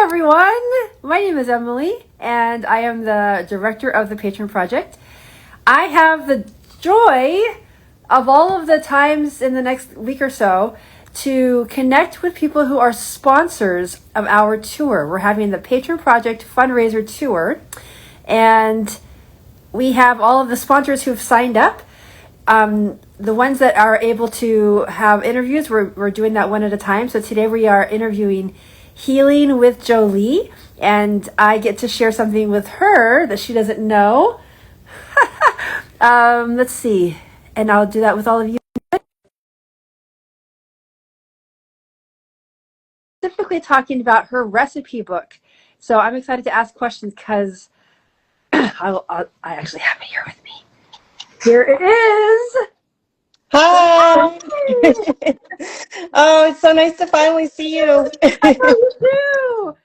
everyone. My name is Emily, and I am the director of the Patron Project. I have the joy of all of the times in the next week or so to connect with people who are sponsors of our tour. We're having the Patron Project fundraiser tour, and we have all of the sponsors who've signed up. The ones that are able to have interviews, we're doing that one at a time. So today we are interviewing Healing with Jolee, and I get to share something with her that she doesn't know. Let's see, and I'll do that with all of you. Specifically talking about her recipe book. So I'm excited to ask questions because I actually have it here with me. Here it is. Hi. Oh, it's so nice to finally see you. I know you do.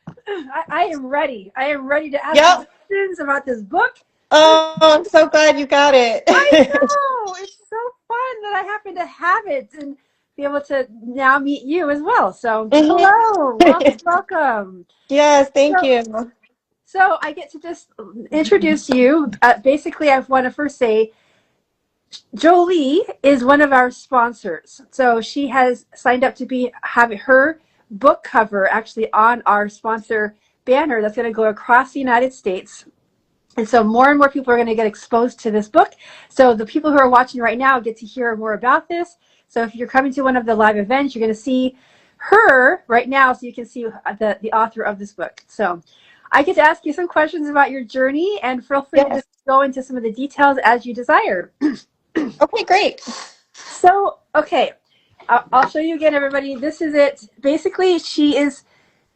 I am ready. I am ready to ask Yep. questions about this book. Oh, I'm so glad you got it. I know. It's so fun that I happen to have it and be able to now meet you as well. So Mhm. hello. Welcome, welcome. Yes, thank So, you. so I get to just introduce you. Basically, I want to first say Jolee is one of our sponsors. So she has signed up to be having her book cover actually on our sponsor banner that's going to go across the United States. And so more and more people are going to get exposed to this book. So the people who are watching right now get to hear more about this. So if you're coming to one of the live events, you're going to see her right now so you can see the author of this book. So I get to ask you some questions about your journey, and feel free to Yes. just go into some of the details as you desire. Okay, great. So, okay, I'll show you again, everybody. This is it. Basically, she is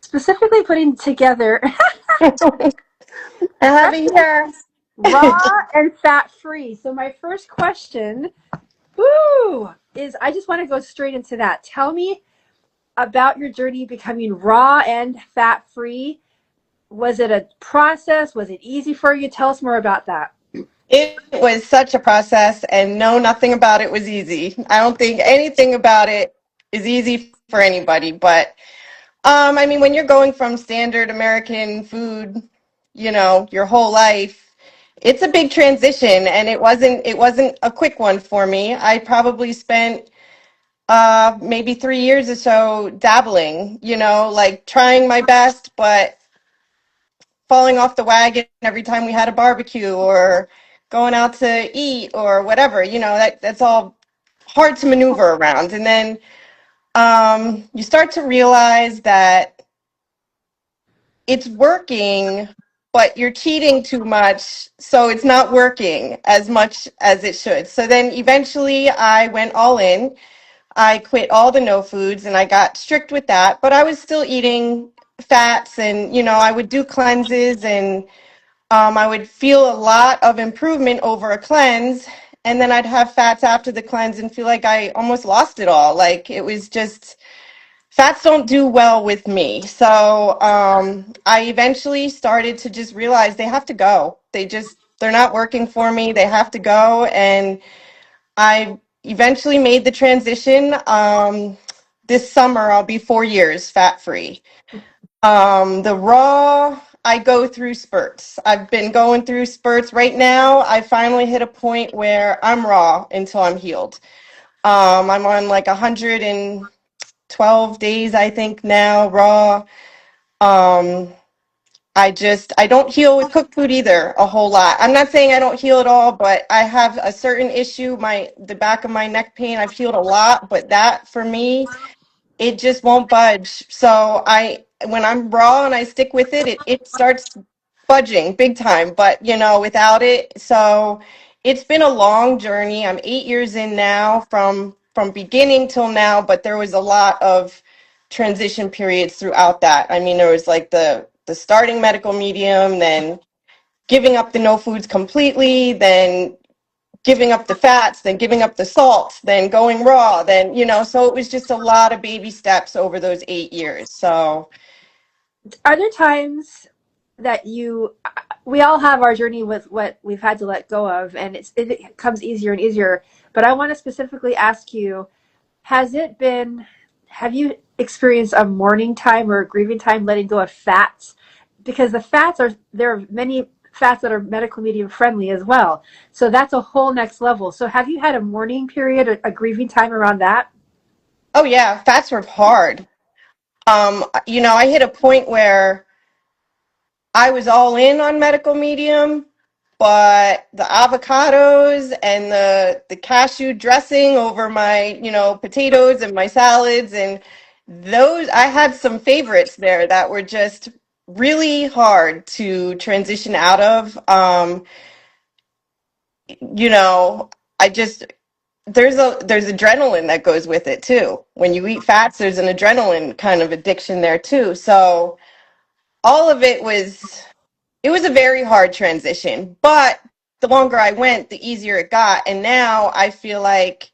specifically putting together I have it here. raw and fat-free. So my first question, is I just want to go straight into that. Tell me about your journey becoming raw and fat-free. Was it a process? Was it easy for you? Tell us more about that. It was such a process, and no, nothing about it was easy. I don't think anything about it is easy for anybody, but I mean, when you're going from standard American food, your whole life, it's a big transition, and it wasn't a quick one for me. I probably spent maybe 3 years or so dabbling, like trying my best, but falling off the wagon every time we had a barbecue or going out to eat or whatever. That's all hard to maneuver around. And then you start to realize that it's working, but you're cheating too much, so it's not working as much as it should. So then eventually I went all in. I quit all the no foods and I got strict with that, but I was still eating fats, and I would do cleanses, and I would feel a lot of improvement over a cleanse, and then I'd have fats after the cleanse and feel like I almost lost it all. Like it was just fats don't do well with me. So I eventually started to just realize they have to go. They're not working for me. They have to go. And I eventually made the transition. This summer, I'll be 4 years fat free. The raw, I go through spurts. I've been going through spurts. Right now, I finally hit a point where I'm raw until I'm healed. I'm on like 112 days, I think now, raw. Um, I don't heal with cooked food either a whole lot. I'm not saying I don't heal at all, but I have a certain issue, the back of my neck pain. I've healed a lot, but that for me, it just won't budge. So when I'm raw and I stick with it, it starts budging big time, but without it. So it's been a long journey. I'm 8 years in now from beginning till now, but there was a lot of transition periods throughout that. I mean, there was like the starting medical medium, then giving up the no foods completely, then giving up the fats, then giving up the salts, then going raw, then so it was just a lot of baby steps over those 8 years. So Are there times that we all have our journey with what we've had to let go of, and it becomes easier and easier. But I want to specifically ask you, has it been have you experienced a mourning time or a grieving time letting go of fats? Because the fats are, there are many fats that are medical medium friendly as well. So that's a whole next level. So have you had a mourning period, a grieving time around that? Oh yeah, fats were hard. I hit a point where I was all in on medical medium, but the avocados and the cashew dressing over my, potatoes and my salads and those I had some favorites there that were just really hard to transition out of. You know, I just there's adrenaline that goes with it too. When you eat fats, there's an adrenaline kind of addiction there too. So all of it was a very hard transition, but the longer I went, the easier it got. And now I feel like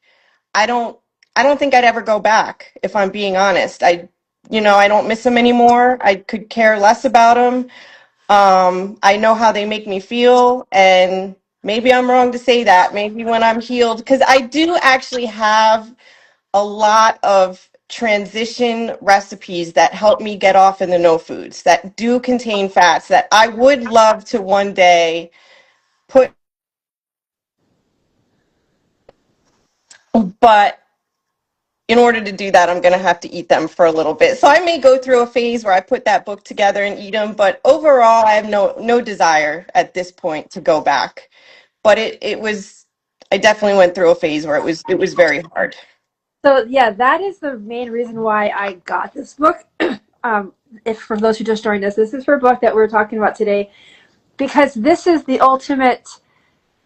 I don't I don't think I'd ever go back, if I'm being honest. I don't miss them anymore. I could care less about them. I know how they make me feel, and maybe I'm wrong to say that. Maybe when I'm healed, because I do actually have a lot of transition recipes that help me get off in the no foods that do contain fats that I would love to one day put, but in order to do that, I'm going to have to eat them for a little bit. So I may go through a phase where I put that book together and eat them, but overall, I have no desire at this point to go back. But I definitely went through a phase where it was very hard. So yeah, that is the main reason why I got this book. If for those who just joined us, this is her book that we're talking about today, because this is the ultimate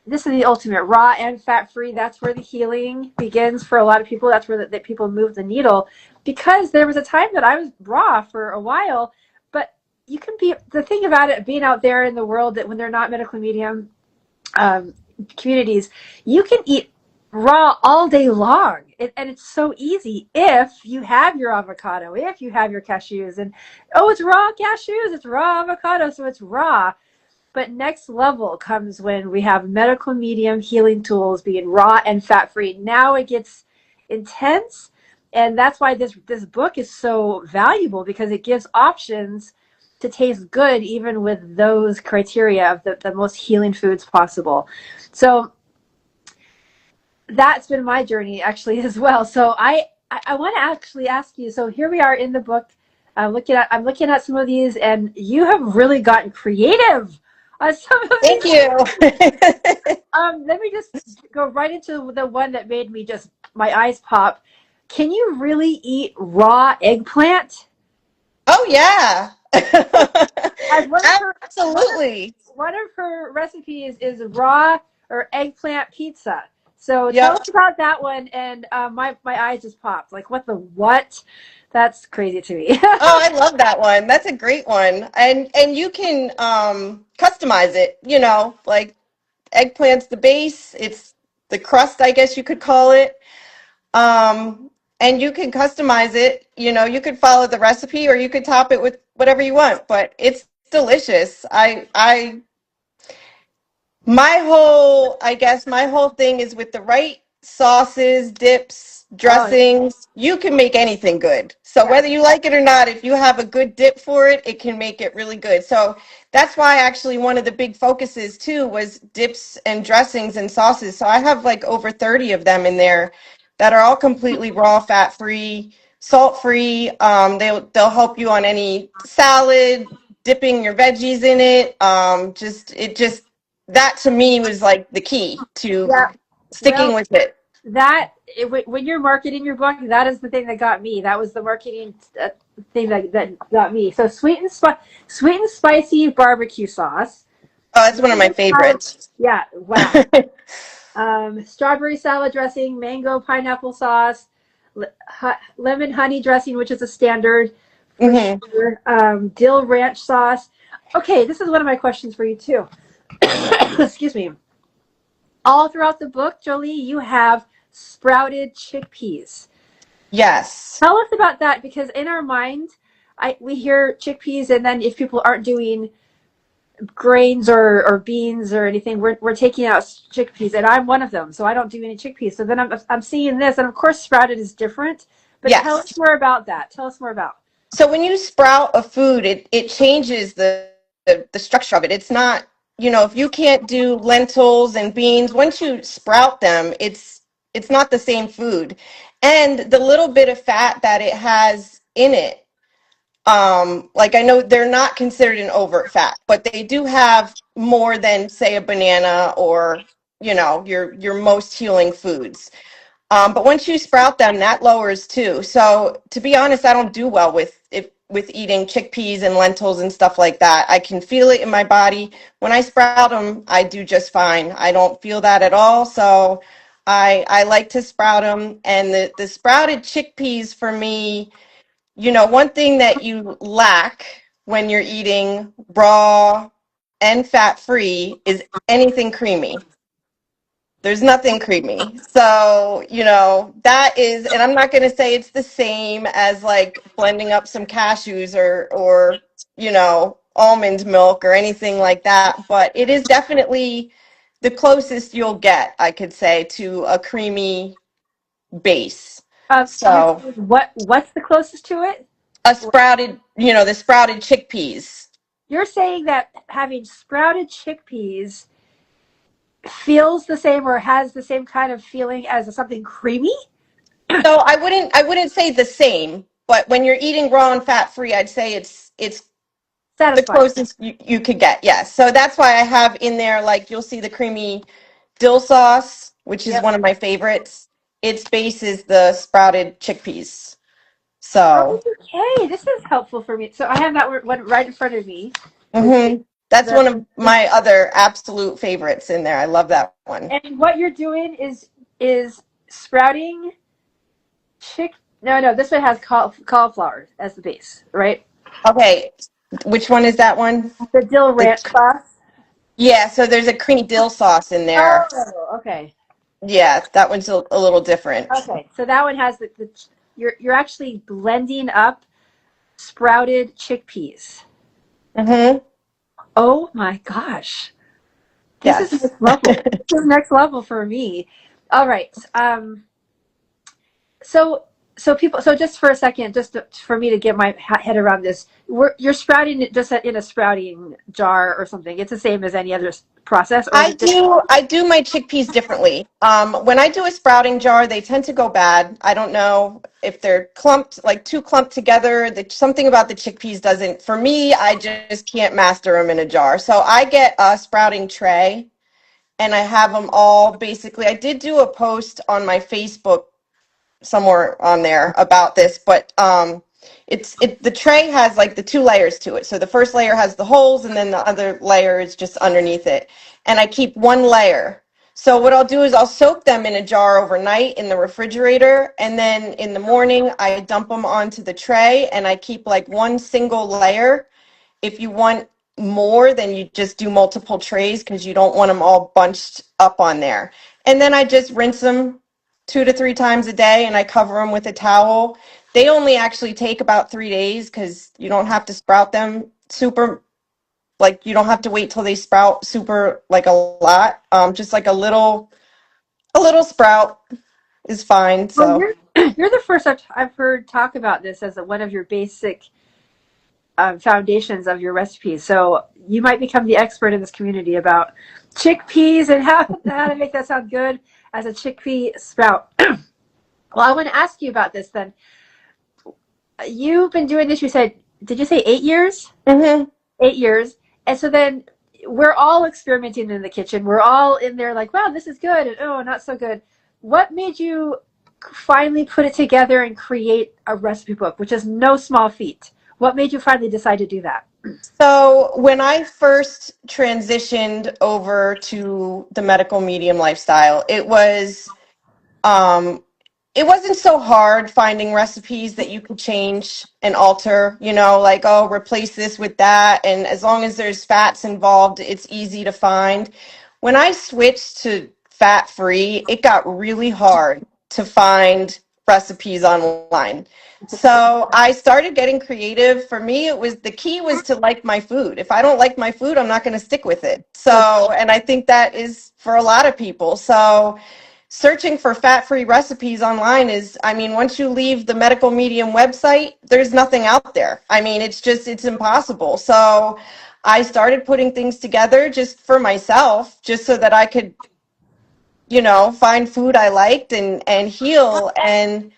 raw and fat free. That's where the healing begins for a lot of people. That's where that people move the needle. Because there was a time that I was raw for a while, but you can be, the thing about it being out there in the world, that when they're not medical medium um, communities, you can eat raw all day long. And it's so easy if you have your avocado, if you have your cashews, and oh, it's raw cashews, it's raw avocado, so it's raw. But next level comes when we have medical medium healing tools being raw and fat free. Now it gets intense, and that's why this book is so valuable, because it gives options to taste good even with those criteria of the most healing foods possible. So that's been my journey actually as well. So I want to actually ask you. So here we are in the book. I'm looking at some of these, and you have really gotten creative on some of Thank these. you. Let me just go right into the one that made me just my eyes pop. Can you really eat raw eggplant? Oh yeah. As Absolutely. one of her recipes is raw or eggplant pizza. So tell Yep. us about that one. And my eyes just popped. Like, what the what? That's crazy to me. Oh, I love that one. That's a great one. And you can customize it, like eggplant's the base, it's the crust, I guess you could call it. And you can customize it, you could follow the recipe or you could top it with whatever you want, but it's delicious. I guess my whole thing is with the right sauces, dips, Oh, dressings, you can make anything good. So yeah. whether you like it or not, if you have a good dip for it, it can make it really good. So that's why actually one of the big focuses too was dips and dressings and sauces. So I have like over 30 of them in there that are all completely raw, fat free, salt free. They'll help you on any salad, dipping your veggies in it. Just that to me was like the key to Yeah. sticking Well, with it. when you're marketing your book, that is the thing that got me. That was the marketing thing that got me. So sweet and spicy barbecue sauce. Oh, that's one of my Mango salad, favorites. yeah, wow. Strawberry salad dressing, mango pineapple sauce, lemon honey dressing, which is a standard for Hmm. sure. Dill ranch sauce. Okay, this is one of my questions for you too. Excuse me. All throughout the book, Jolie, you have sprouted chickpeas. Yes. Tell us about that, because in our mind, we hear chickpeas, and then if people aren't doing grains or beans or anything, we're taking out chickpeas, and I'm one of them, so I don't do any chickpeas. So then I'm seeing this, and of course sprouted is different, But tell us Yes. more about that. Tell us more about. So when you sprout a food, it changes the structure of it. It's not, if you can't do lentils and beans, once you sprout them, it's not the same food. And the little bit of fat that it has in it, like I know they're not considered an overt fat, but they do have more than say a banana or, your most healing foods. But once you sprout them, that lowers too. So to be honest, I don't do well with eating chickpeas and lentils and stuff like that. I can feel it in my body. When I sprout them, I do just fine. I don't feel that at all. So I like to sprout them. And the sprouted chickpeas for me, one thing that you lack when you're eating raw and fat free is anything creamy. There's nothing creamy. So, that is, and I'm not going to say it's the same as like blending up some cashews or, almond milk or anything like that, but it is definitely the closest you'll get, I could say, to a creamy base. You're So, saying what's the closest to it? the sprouted chickpeas. You're saying that having sprouted chickpeas feels the same or has the same kind of feeling as something creamy? So I wouldn't say the same, but when you're eating raw and fat free, I'd say it's the Satisfying. closest you could get. Yes. So that's why I have in there, like, you'll see the creamy dill sauce, which is Yep. one of my favorites. Its base is the sprouted chickpeas. So Okay, this is helpful for me. So I have that one right in front of me. that's The, one of my other absolute favorites in there. I love that one. and what you're doing is sprouting chick. No, this one has cauliflower as the base, right? Okay. Which one is that one? The dill The, ranch sauce. yeah. So there's a creamy dill sauce in there. Oh, okay. Yeah. That one's a little different. Okay, so that one has the you're actually blending up sprouted chickpeas. Mm-hmm. Oh my gosh. This is Yes. next level. This is next level for me. All right. So so just for a second, for me to get my head around this, you're sprouting it just in a sprouting jar or something. It's the same as any other process, or is I it different? do I do my chickpeas differently. When I do a sprouting jar, they tend to go bad. I don't know if they're clumped, like too clumped together. Something about the chickpeas doesn't. For me, I just can't master them in a jar. So I get a sprouting tray, and I have them all basically. I did do a post on my Facebook somewhere on there about this, but the tray has like the two layers to it. So the first layer has the holes, and then the other layer is just underneath it. And I keep one layer. So what I'll do is I'll soak them in a jar overnight in the refrigerator, and then in the morning I dump them onto the tray, and I keep like one single layer. If you want more, then you just do multiple trays because you don't want them all bunched up on there. And then I just rinse them 2 to 3 times a day, and I cover them with a towel. They only actually take about 3 days because you don't have to sprout them super, like you don't have to wait till they sprout super like a lot. Just like a little sprout is fine. Well, So you're the first I've heard talk about this as one of your basic foundations of your recipes. So you might become the expert in this community about chickpeas and how to make that sound good as a chickpea sprout. Well, I want to ask you about this then. You've been doing this, you said, did you say 8 years? mhm. 8 years. And so then we're all experimenting in the kitchen. We're all in there like, wow, this is good. And oh, not so good. What made you finally put it together and create a recipe book, which is no small feat? What made you finally decide to do that? So when I first transitioned over to the medical medium lifestyle, um, it wasn't so hard finding recipes that you could change and alter, like, oh, replace this with that. And as long as there's fats involved, it's easy to find. When I switched to fat free, it got really hard to find recipes online. So I started getting creative. For me, the key was to like my food. If I don't like my food, I'm not going to stick with it. So, and I think that is for a lot of people. So searching for fat-free recipes online is, I mean, once you leave the medical medium website, there's nothing out there. I mean, it's impossible. So I started putting things together just for myself, just so that I could, find food I liked and heal. And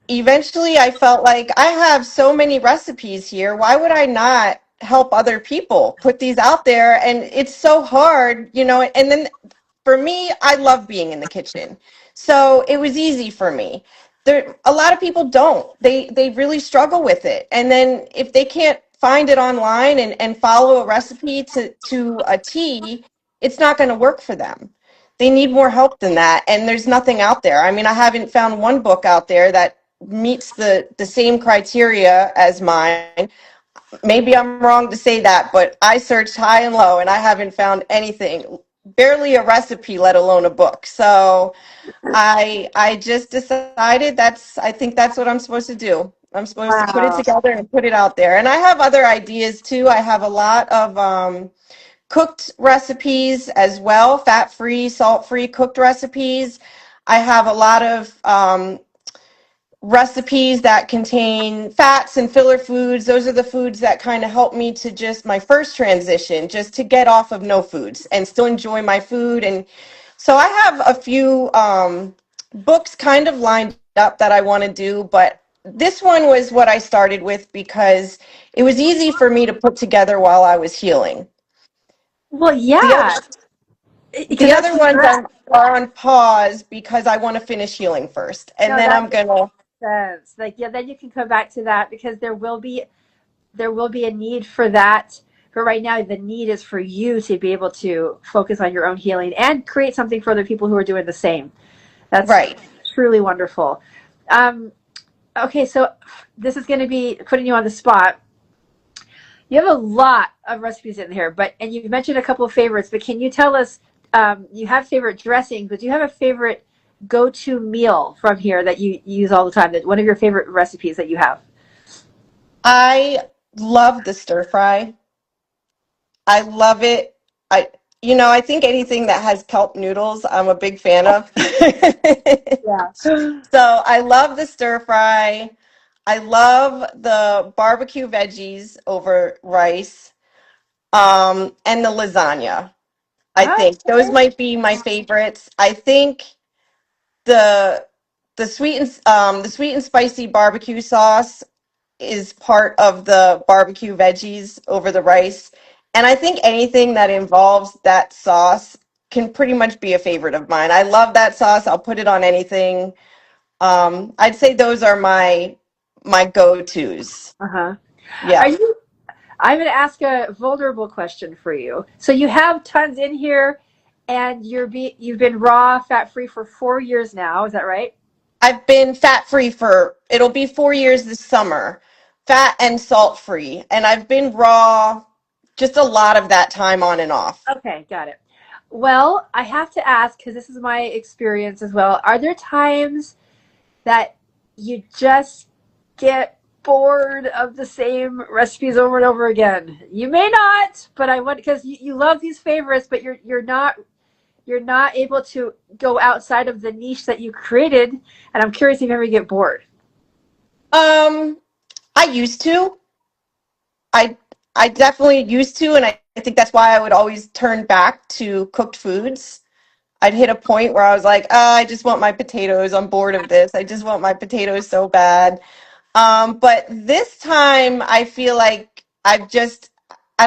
eventually I felt like I have so many recipes here. Why would I not help other people put these out there? And it's so hard, and then for me, I love being in the kitchen. So it was easy for me. There a lot of people don't. They really struggle with it. And then if they can't find it online and follow a recipe to a T, it's not going to work for them. They need more help than that. And there's nothing out there. I mean, I haven't found one book out there that meets the same criteria as mine. Maybe I'm wrong to say that, but I searched high and low and I haven't found anything, barely a recipe, let alone a book. So I just decided I think that's what I'm supposed to do. I'm supposed to put it Wow. together and put it out there. And I have other ideas too. I have a lot of cooked recipes as well, fat-free, salt-free cooked recipes. I have a lot of recipes that contain fats and filler foods. Those are the foods that kind of help me to just my first transition, just to get off of no foods and still enjoy my food. And so I have a few books kind of lined up that I want to do, but this one was what I started with because it was easy for me to put together while I was healing. Well, The yeah, other, because the that's other the ones stress. are on pause because I want to finish healing first, and No, then that I'm makes gonna. sense. Like, yeah, then you can come back to that because there will be a need for that. But right now, the need is for you to be able to focus on your own healing and create something for other people who are doing the same. That's Right. truly wonderful. Um, okay, so this is going to be putting you on the spot. You have a lot of recipes in here, but and you've mentioned a couple of favorites. But can you tell us? You have favorite dressing, but do you have a favorite go-to meal from here that you use all the time? That one of your favorite recipes that you have? I love the stir fry. I love it. I, I think anything that has kelp noodles, I'm a big fan of. Yeah. So I love the stir fry. I love the barbecue veggies over rice, and the lasagna. I think those Okay. might be my favorites. I think the the sweet and spicy barbecue sauce is part of the barbecue veggies over the rice. And I think anything that involves that sauce can pretty much be a favorite of mine. I love that sauce. I'll put it on anything. I'd say those are my go-tos. Uh-huh. Are Yeah. you I'm going to ask a vulnerable question for you. So you have tons in here and you've been raw, fat-free for 4 years now, is that right? I've been fat-free it'll be 4 years this summer, fat and salt-free. And I've been raw just a lot of that time on and off. Okay, got it. Well, I have to ask because this is my experience as well. Are there times that you just get bored of the same recipes over and over again? You may not, but I want because you love these favorites, but you're not able to go outside of the niche that you created. And I'm curious if you ever get bored. Um, I used to. I I definitely used to, and I think that's why I would always turn back to cooked foods. I'd hit a point where I was like, oh, I just want my potatoes. I'm bored of this. I just want my potatoes so bad. But this time I feel like I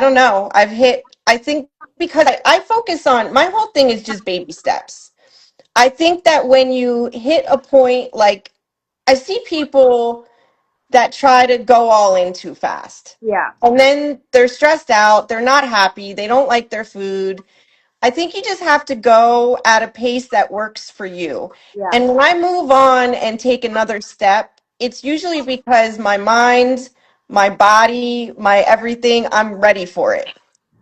don't know, I think because I focus on, my whole thing is just baby steps. I think that when you hit a point, like I see people that try to go all in too fast. Yeah, And then they're stressed out, they're not happy, they don't like their food. I think you just have to go at a pace that works for you. yeah. And when I move on and take another step, it's usually because my mind, my body, my everything, I'm ready for it.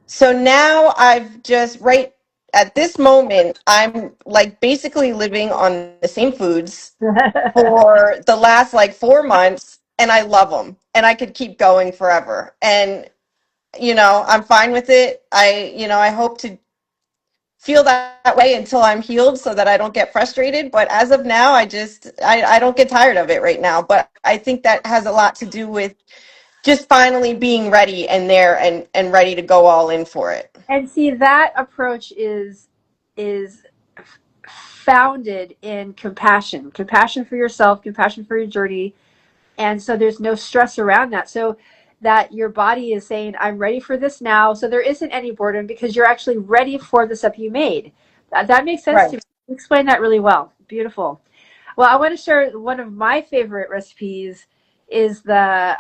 So now I've just, right at this moment, I'm like basically living on the same foods for the last like 4 months, and I love them, and I could keep going forever. And I'm fine with it. I hope to feel that way until I'm healed so that I don't get frustrated. But as of now, I don't get tired of it right now. But I think that has a lot to do with just finally being ready and there and ready to go all in for it. And see, that approach is founded in compassion, compassion for yourself, compassion for your journey. And so there's no stress around that. So that your body is saying, I'm ready for this now. So there isn't any boredom because you're actually ready for the stuff you made. That makes sense to Right. me. You explained that really well. Beautiful. Well, I want to share one of my favorite recipes is the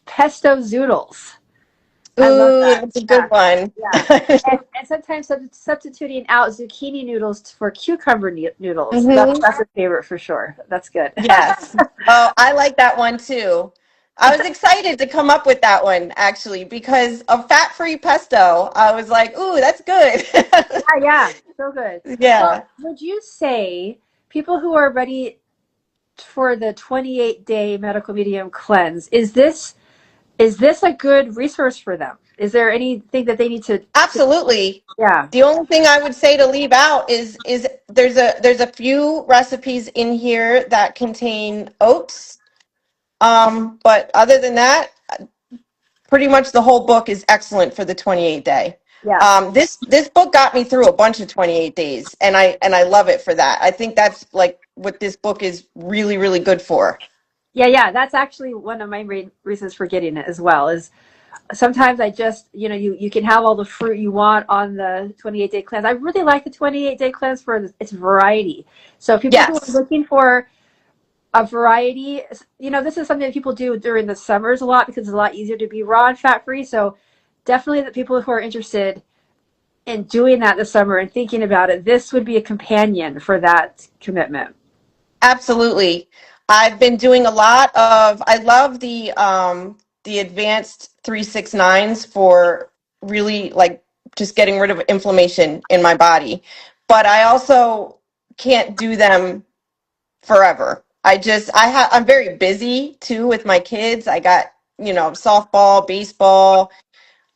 pesto zoodles. I love Ooh, that. that's a good Yeah. one. Yeah. And sometimes substituting out zucchini noodles for cucumber noodles. Hmm. That's a favorite for sure. That's good. Yes. Oh, I like that one too. I was excited to come up with that one actually because of fat-free pesto. I was like, ooh, that's good. Yeah, yeah, so good. Well, Yeah. would you say people who are ready for the 28-day medical medium cleanse, is this a good resource for them? Is there anything that they need to Absolutely. yeah. The only thing I would say to leave out is there's a few recipes in here that contain oats. But other than that, pretty much the whole book is excellent for the 28 day. Yeah. This book got me through a bunch of 28 days, and I love it for that. I think that's like what this book is really really good for. Yeah, yeah, that's actually one of my reasons for getting it as well is sometimes I just, you can have all the fruit you want on the 28-day cleanse. I really like the 28-day cleanse for its variety. So people who are Yes, looking for a variety, this is something that people do during the summers a lot because it's a lot easier to be raw and fat free. So definitely the people who are interested in doing that this summer and thinking about it, this would be a companion for that commitment. absolutely. I've been doing a lot of. I love the advanced 369s for really like just getting rid of inflammation in my body, but I also can't do them forever. I'm very busy too with my kids. I got, softball, baseball.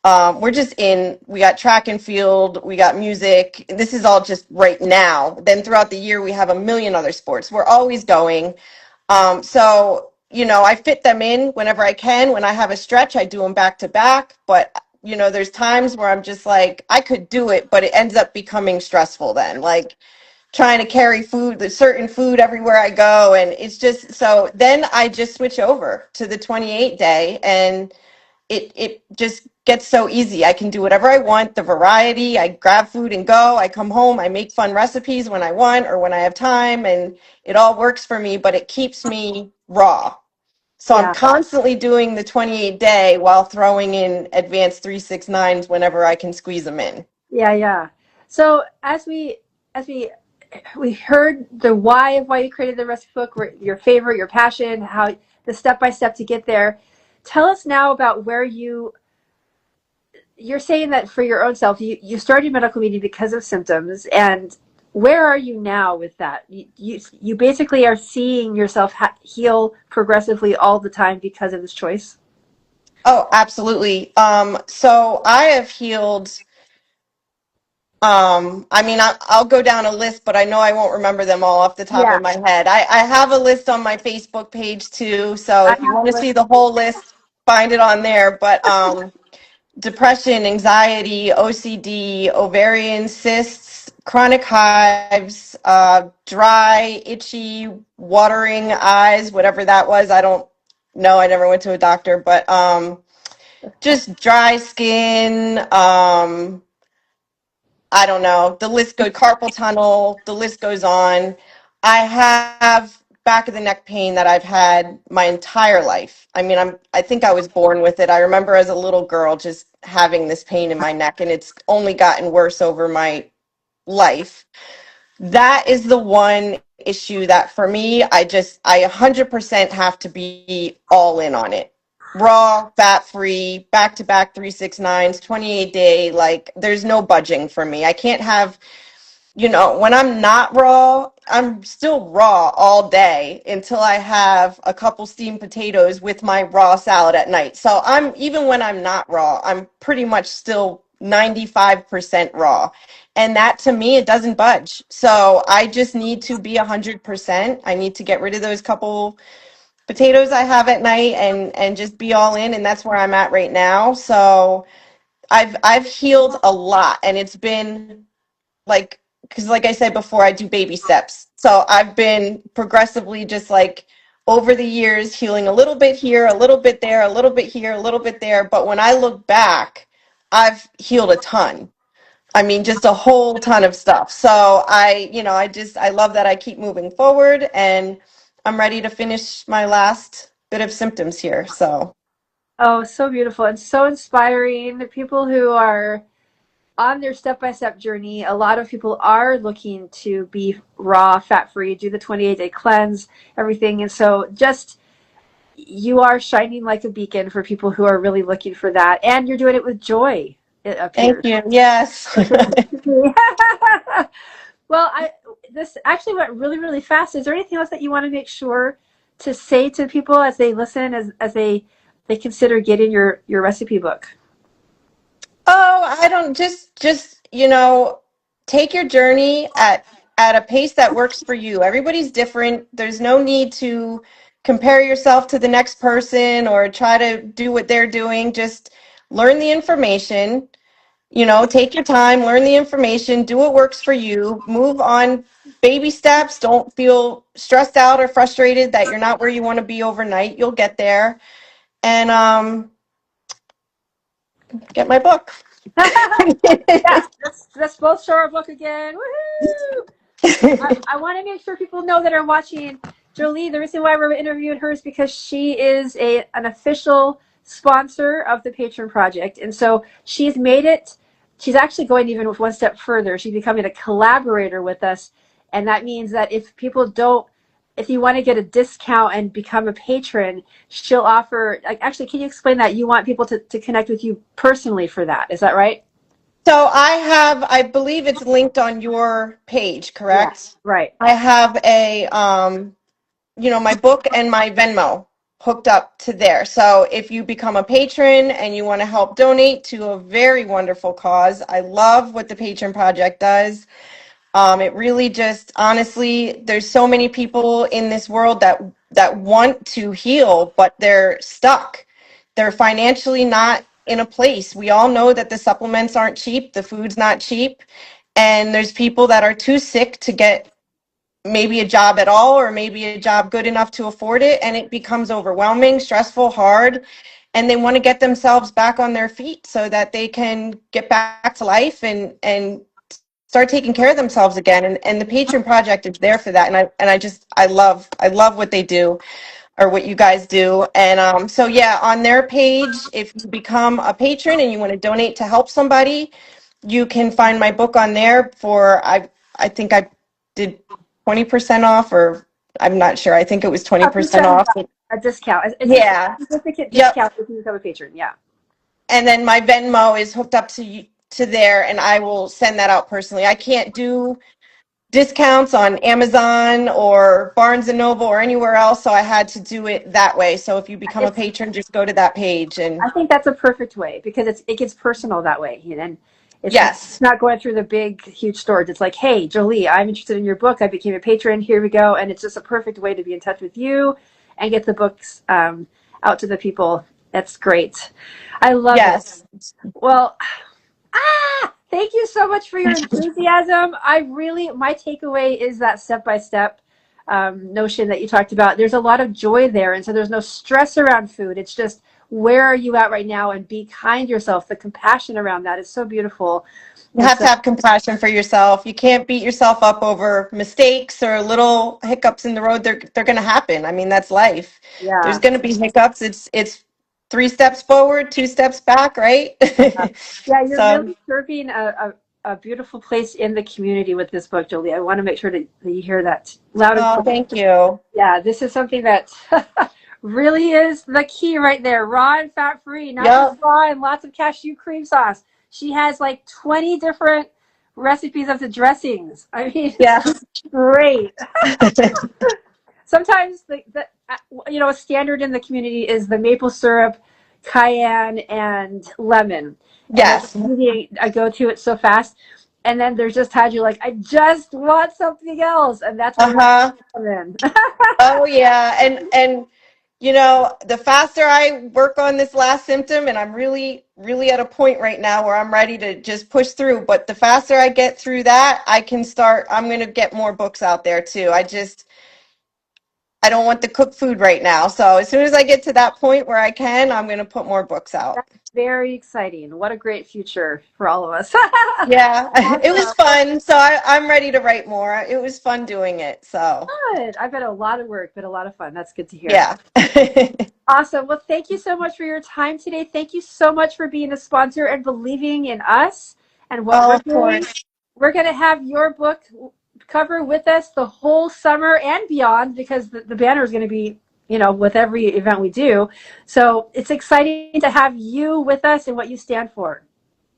We got track and field, we got music. This is all just right now. Then throughout the year, we have a million other sports. We're always going. I fit them in whenever I can. When I have a stretch, I do them back to back. But, there's times where I'm just like, I could do it, but it ends up becoming stressful then. Like, trying to carry food, the certain food everywhere I go. And it's just so then I just switch over to the 28 day and it just gets so easy. I can do whatever I want, the variety. I grab food and go. I come home, I make fun recipes when I want or when I have time, and it all works for me, but it keeps me raw. So I'm Yeah. constantly doing the 28 day while throwing in advanced 369s whenever I can squeeze them in. Yeah, yeah. So as we heard the why of why you created the recipe book, your favorite, your passion, how the step by step to get there. Tell us now about where you're saying that for your own self, you started medical meeting because of symptoms, and where are you now with that? You basically are seeing yourself heal progressively all the time because of this choice. Oh, absolutely. So I have healed. I'll go down a list, but I know I won't remember them all off the top Yeah, of my head. I have a list on my Facebook page too. So I if you have want the to list. see the whole list, find it on there. But depression, anxiety, OCD, ovarian cysts, chronic hives, dry, itchy, watering eyes, whatever that was. I don't know. I never went to a doctor, but just dry skin. I don't know. The list goes carpal tunnel. The list goes on. I have back of the neck pain that I've had my entire life. I think I was born with it. I remember as a little girl just having this pain in my neck, and it's only gotten worse over my life. That is the one issue that for me, I 100% have to be all in on it. Raw, fat free, back to back 369s, 28 day. Like, there's no budging for me. I can't have, when I'm not raw, I'm still raw all day until I have a couple steamed potatoes with my raw salad at night. So even when I'm not raw, I'm pretty much still, 95% raw. And that to me, it doesn't budge. So I just need to be 100%. I need to get rid of those couple potatoes I have at night and just be all in. And that's where I'm at right now. So I've healed a lot, and it's been like, because like I said before, I do baby steps. So I've been progressively just like over the years healing a little bit here, a little bit there, a little bit here, a little bit there. But when I look back, I've healed a ton. I mean, just a whole ton of stuff. So I love that I keep moving forward, and I'm ready to finish my last bit of symptoms here. So Oh, so beautiful and so inspiring. The people who are on their step-by-step journey, a lot of people are looking to be raw, fat-free, do the 28-day cleanse, everything. And so just you are shining like a beacon for people who are really looking for that. And you're doing it with joy, it thank appears. you. Yes. Well, this actually went really, really fast. Is there anything else that you want to make sure to say to people as they listen, as they consider getting your recipe book? Oh, I don't just take your journey at a pace that works for you. Everybody's different. There's no need to compare yourself to the next person or try to do what they're doing. Just learn the information, take your time, learn the information, do what works for you, move on baby steps. Don't feel stressed out or frustrated that you're not where you want to be overnight. You'll get there. And get my book. Yes, let's both show our book again. Woohoo! I want to make sure people know that are watching Jolee. The reason why we're interviewing her is because she is an official sponsor of the Patron Project. And so she's made it, she's actually going even with one step further. She's becoming a collaborator with us. And that means that if you want to get a discount and become a patron, she'll offer, like, actually, can you explain that? You want people to connect with you personally for that. Is that right? So I believe it's linked on your page, Yeah, correct? right. I have my book and my Venmo hooked up to there. So if you become a patron and you want to help donate to a very wonderful cause, I love what the Patron Project does. It really just, honestly, there's so many people in this world that want to heal, but they're stuck. They're financially not in a place. We all know that the supplements aren't cheap, the food's not cheap, and there's people that are too sick to get maybe a job at all, or maybe a job good enough to afford it, and it becomes overwhelming, stressful, hard, and they want to get themselves back on their feet so that they can get back to life and start taking care of themselves again. And the Patron Project is there for that. And I love what they do, or what you guys do. And so yeah, on their page, if you become a patron and you want to donate to help somebody, you can find my book on there for I think I did 20% off, or I'm not sure. I think it was A 20% percent, off. a discount. It's a Yeah. significant Yep. discount if you become a patron. Yeah. And then my Venmo is hooked up to there, and I will send that out personally. I can't do discounts on Amazon or Barnes and Noble or anywhere else, so I had to do it that way. So if you become a It's, patron, just go to that page. And I think that's a perfect way because it gets personal that way. And it's yes, not going through the big, huge stores. It's like, hey, Jolee, I'm interested in your book. I became a patron. Here we go. And it's just a perfect way to be in touch with you and get the books out to the people. That's great. I love it. yes, Well, thank you so much for your enthusiasm. My takeaway is that step by step notion that you talked about. There's a lot of joy there. And so there's no stress around food. It's just, where are you at right now? And be kind to yourself. The compassion around that is so beautiful. you And have so, to have compassion for yourself. You can't beat yourself up over mistakes or little hiccups in the road. They're going to happen. I mean, that's life. There's yeah. going to be hiccups. It's 3 steps forward, 2 steps back, right? Yeah, you're So, really serving a beautiful place in the community with this book, Jolee. I want to make sure that you hear that loud and oh, clear. thank you. Yeah, this is something that really is the key right there. Raw and fat free, not just Yep. raw and lots of cashew cream sauce. She has like 20 different recipes of the dressings. I mean, Yeah. it's great. Sometimes a standard in the community is the maple syrup, cayenne, and lemon. And it's Yes. really a go-to. It's so fast. And then there's just times you're like, I just want something else, and that's where lemon Uh-huh. come in. Oh yeah. And the faster I work on this last symptom, and I'm really, really at a point right now where I'm ready to just push through, but the faster I get through that, I'm going to get more books out there too. I don't want to cook food right now. So as soon as I get to that point where I can, I'm going to put more books out. That's very exciting. What a great future for all of us. Yeah, it was Awesome. fun. So I'm ready to write more. It was fun doing it. So Good. I've had a lot of work, but a lot of fun. That's good to hear. yeah. Awesome. Well, thank you so much for your time today. Thank you so much for being a sponsor and believing in us and what Oh, we're of doing. course. We're going to have your book cover with us the whole summer and beyond because the banner is going to be, with every event we do. So it's exciting to have you with us and what you stand for.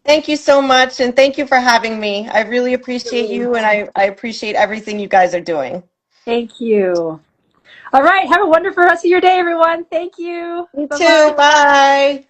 Thank you so much. And thank you for having me. I really appreciate Absolutely. you. And I appreciate everything you guys are doing. Thank you. All right. Have a wonderful rest of your day, everyone. Thank you. You Bye bye. too. Bye.